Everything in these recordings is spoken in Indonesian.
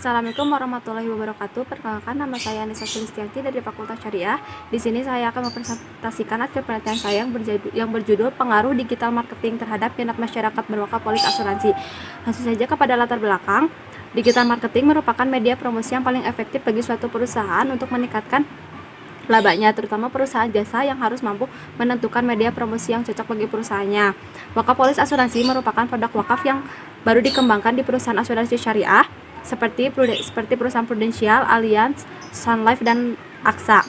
Assalamualaikum warahmatullahi wabarakatuh. Perkenalkan, nama saya Anissa Sulistianti dari Fakultas Syariah. Di sini saya akan mempresentasikan hasil penelitian saya yang berjudul Pengaruh Digital Marketing Terhadap Minat Masyarakat Berwaka Polis Asuransi. Langsung saja kepada latar belakang. Digital marketing merupakan media promosi yang paling efektif bagi suatu perusahaan untuk meningkatkan labanya, terutama perusahaan jasa yang harus mampu menentukan media promosi yang cocok bagi perusahaannya. Waka Polis Asuransi merupakan produk wakaf yang baru dikembangkan di perusahaan asuransi syariah seperti perusahaan Prudential, Allianz, Sun Life, dan AXA.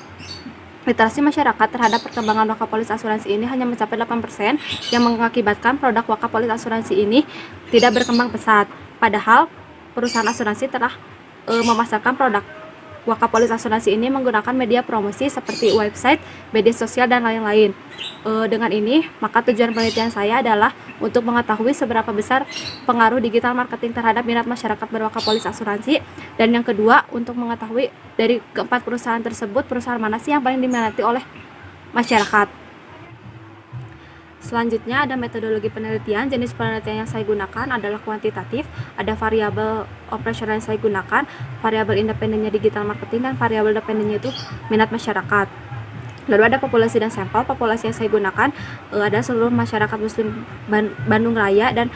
Literasi masyarakat terhadap perkembangan waka polis asuransi ini hanya mencapai 8%, yang mengakibatkan produk waka polis asuransi ini tidak berkembang pesat. Padahal perusahaan asuransi telah memasarkan produk waka polis asuransi ini menggunakan media promosi seperti website, media sosial, dan lain-lain. Dengan ini, maka tujuan penelitian saya adalah untuk mengetahui seberapa besar pengaruh digital marketing terhadap minat masyarakat berwaka polis asuransi, dan yang kedua, untuk mengetahui dari keempat perusahaan tersebut, perusahaan mana sih yang paling diminati oleh masyarakat. Selanjutnya ada metodologi penelitian. Jenis penelitian yang saya gunakan adalah kuantitatif, ada variabel operasional yang saya gunakan, variabel independennya digital marketing, dan variabel dependennya itu minat masyarakat. Lalu ada populasi dan sampel. Populasi yang saya gunakan ada seluruh masyarakat muslim Bandung Raya, dan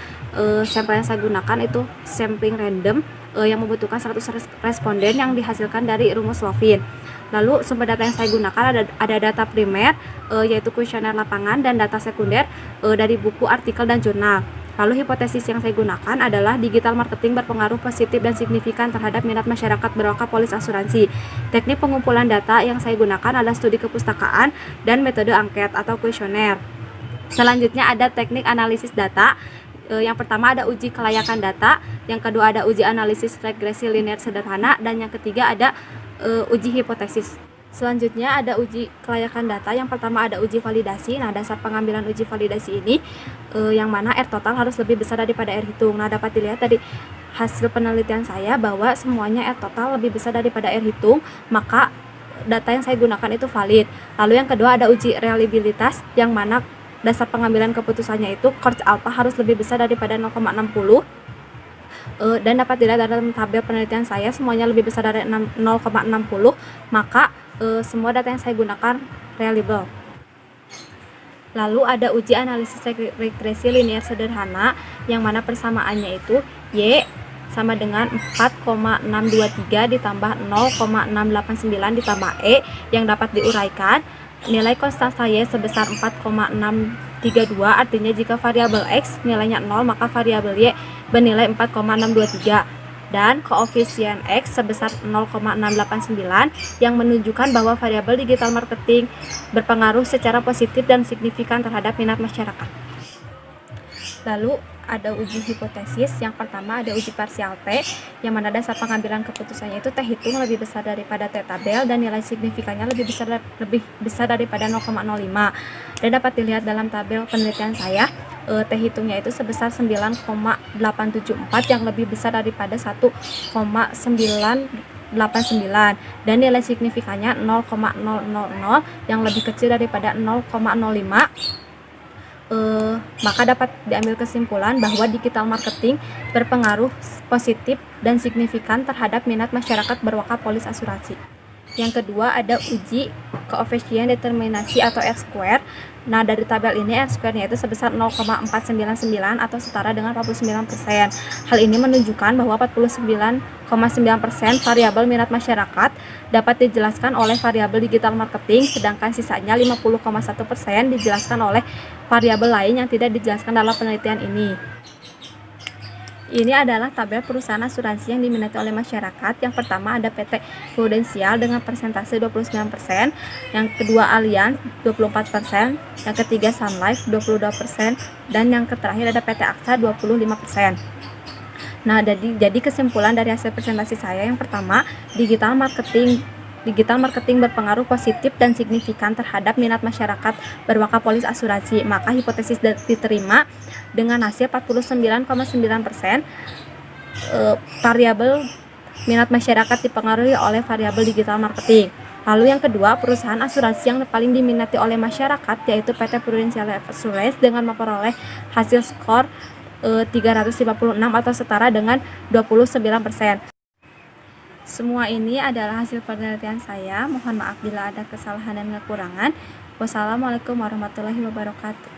sampel yang saya gunakan itu sampling random yang membutuhkan 100 responden yang dihasilkan dari rumus Lovin. Lalu sumber data yang saya gunakan ada data primer yaitu kuesioner lapangan, dan data sekunder dari buku, artikel, dan jurnal. Lalu hipotesis yang saya gunakan adalah digital marketing berpengaruh positif dan signifikan terhadap minat masyarakat berwaka polis asuransi. Teknik pengumpulan data yang saya gunakan adalah studi kepustakaan dan metode angket atau kuesioner. Selanjutnya ada teknik analisis data. Yang pertama ada uji kelayakan data, yang kedua ada uji analisis regresi linear sederhana, dan yang ketiga ada uji hipotesis. Selanjutnya ada uji kelayakan data. Yang pertama ada uji validasi. Nah, dasar pengambilan uji validasi ini yang mana R total harus lebih besar daripada R hitung. Nah, dapat dilihat dari hasil penelitian saya bahwa semuanya R total lebih besar daripada R hitung, maka data yang saya gunakan itu valid. Lalu yang kedua ada uji reliabilitas, yang mana dasar pengambilan keputusannya itu Courts alpha harus lebih besar daripada 0,60. Dan dapat dilihat dalam tabel penelitian saya semuanya lebih besar dari 0,60, maka semua data yang saya gunakan reliable. Lalu ada uji analisis regresi linear sederhana, yang mana persamaannya itu Y sama dengan 4,623 ditambah 0,689 ditambah E yang dapat diuraikan. Nilai konstanta Y sebesar 4,632, artinya jika variabel X nilainya 0 maka variabel Y bernilai 4,623, dan koefisien X sebesar 0,689 yang menunjukkan bahwa variabel digital marketing berpengaruh secara positif dan signifikan terhadap minat masyarakat. Lalu ada uji hipotesis. Yang pertama ada uji parsial T, yang mana dasar pengambilan keputusannya itu T hitung lebih besar daripada T tabel, dan nilai signifikannya lebih besar daripada 0,05. Dan dapat dilihat dalam tabel penelitian saya, T hitungnya itu sebesar 9,874 yang lebih besar daripada 1,989, dan nilai signifikannya 0,000 yang lebih kecil daripada 0,05. Maka dapat diambil kesimpulan bahwa digital marketing berpengaruh positif dan signifikan terhadap minat masyarakat berwaka polis asuransi. Yang kedua ada uji koefisien determinasi atau R-square. Nah, dari tabel ini R-square-nya itu sebesar 0,499 atau setara dengan 49%. Hal ini menunjukkan bahwa 49,9% variabel minat masyarakat dapat dijelaskan oleh variabel digital marketing, sedangkan sisanya 50,1% dijelaskan oleh variabel lain yang tidak dijelaskan dalam penelitian ini. Ini adalah tabel perusahaan asuransi yang diminati oleh masyarakat. Yang pertama ada PT Prudential dengan persentase 29%, yang kedua Allianz 24%, yang ketiga Sun Life 22%, dan yang terakhir ada PT AXA 25%. Nah, jadi kesimpulan dari hasil presentasi saya, yang pertama, digital marketing berpengaruh positif dan signifikan terhadap minat masyarakat berwaka polis asuransi. Maka hipotesis diterima dengan hasil 49,9%. Variabel minat masyarakat dipengaruhi oleh variabel digital marketing. Lalu yang kedua, perusahaan asuransi yang paling diminati oleh masyarakat yaitu PT Prudential Life Assurance dengan memperoleh hasil skor 356 atau setara dengan 29%. Semua ini adalah hasil penelitian saya. Mohon maaf bila ada kesalahan dan kekurangan. Wassalamualaikum warahmatullahi wabarakatuh.